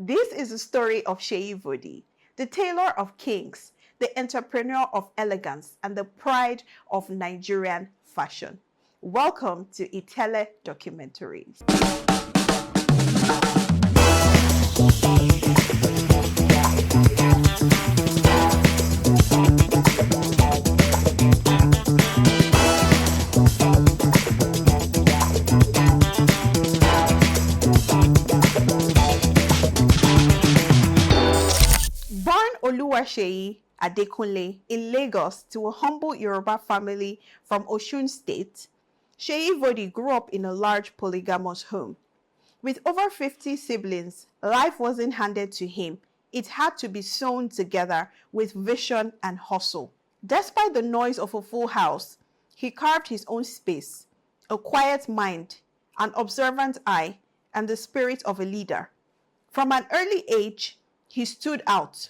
This is the story of Seyi Vodi, the tailor of kings, the entrepreneur of elegance, and the pride of Nigerian fashion. Welcome to Itele Documentaries. Seyi Adekunle in Lagos to a humble Yoruba family from Osun State, Seyi Vodi grew up in a large polygamous home. With over 50 siblings, life wasn't handed to him. It had to be sewn together with vision and hustle. Despite the noise of a full house, he carved his own space, a quiet mind, an observant eye, and the spirit of a leader. From an early age, he stood out,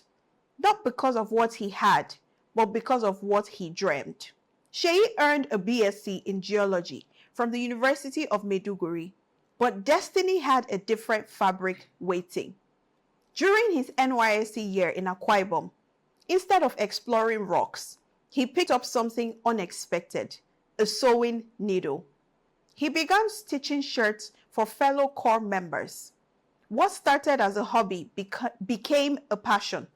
not because of what he had, but because of what he dreamed. Seyi earned a BSc in geology from the University of Maiduguri, but destiny had a different fabric waiting. During his NYSC year in Akwa Ibom, instead of exploring rocks, he picked up something unexpected, a sewing needle. He began stitching shirts for fellow corps members. What started as a hobby became a passion.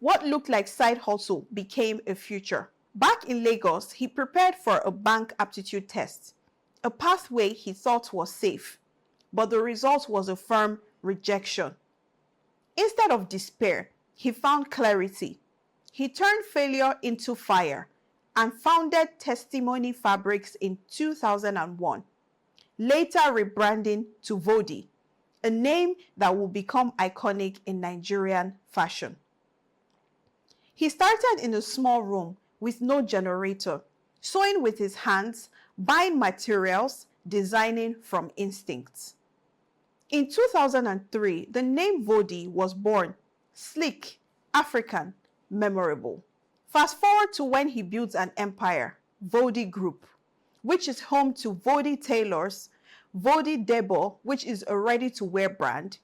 What looked like side hustle became a future. Back in Lagos, he prepared for a bank aptitude test, a pathway he thought was safe, but the result was a firm rejection. Instead of despair, he found clarity. He turned failure into fire and founded Testimony Fabrics in 2001, later rebranding to Vodi, a name that will become iconic in Nigerian fashion. He started in a small room with no generator, sewing with his hands, buying materials, designing from instincts. In 2003, the name Vodi was born, sleek, African, memorable. Fast forward to when he builds an empire, Vodi Group, which is home to Vodi Tailors, Vodi Debo, which is a ready-to-wear brand,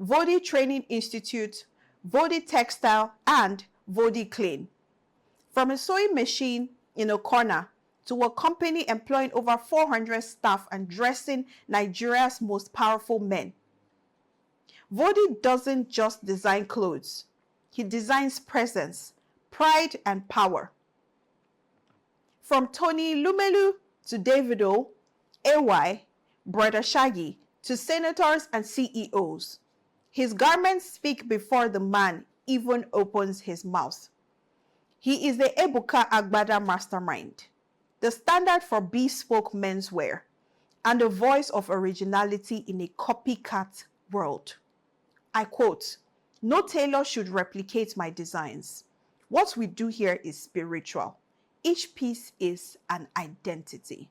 Vodi Training Institute, Vodi Textile, and Vodi Clean. From a sewing machine in a corner to a company employing over 400 staff and dressing Nigeria's most powerful men. Vodi doesn't just design clothes. He designs presence, pride, and power. From Tony Lumelu to Davido, AY, Brother Shaggy, to senators and CEOs, his garments speak before the man even opens his mouth. He is the Ebuka Agbada mastermind, the standard for bespoke menswear, and the voice of originality in a copycat world. I quote, "No tailor should replicate my designs. What we do here is spiritual. Each piece is an identity."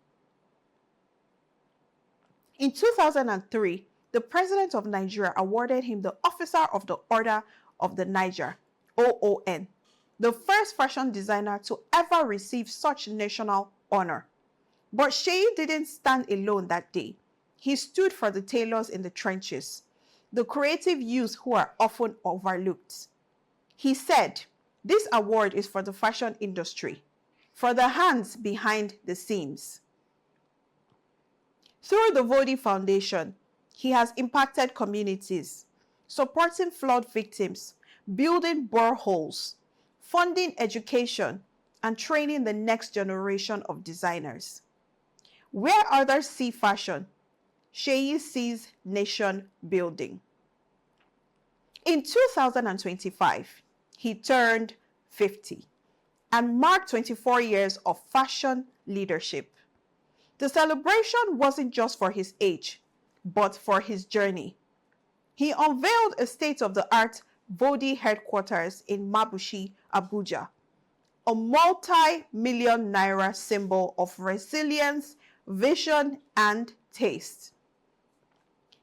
In 2003, the President of Nigeria awarded him the Officer of the Order of the Niger, OON, the first fashion designer to ever receive such national honor. But Seyi didn't stand alone that day. He stood for the tailors in the trenches, the creative youth who are often overlooked. He said, "This award is for the fashion industry, for the hands behind the seams." Through the Vodi Foundation, he has impacted communities, supporting flood victims, building boreholes, funding education, and training the next generation of designers. Where others see fashion, Seyi sees nation building. In 2025, he turned 50 and marked 24 years of fashion leadership. The celebration wasn't just for his age, but for his journey. He unveiled a state-of-the-art Vodi headquarters in Mabushi, Abuja, a multi-million naira symbol of resilience, vision, and taste.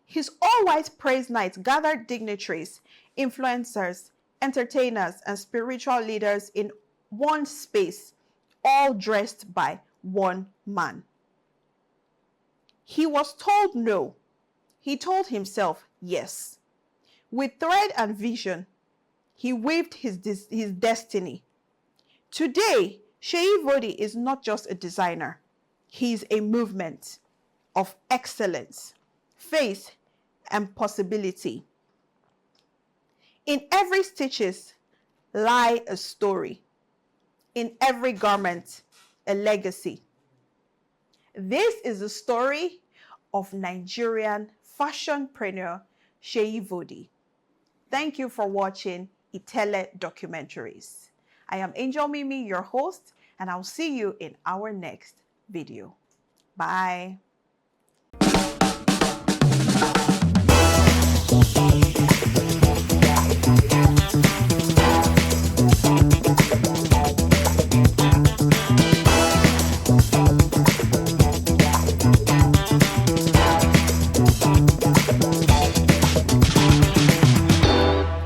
His all-white praise night gathered dignitaries, influencers, entertainers, and spiritual leaders in one space, all dressed by one man. He was told no. He told himself yes. With thread and vision, he weaved his destiny. Today, Seyi Vodi is not just a designer. He's a movement of excellence, faith, and possibility. In every stitches lie a story. In every garment, a legacy. This is the story of Nigerian fashionpreneur Seyi Vodi. Thank you for watching Itele Documentaries. I am Angel Mimi, your host, and I'll see you in our next video. Bye.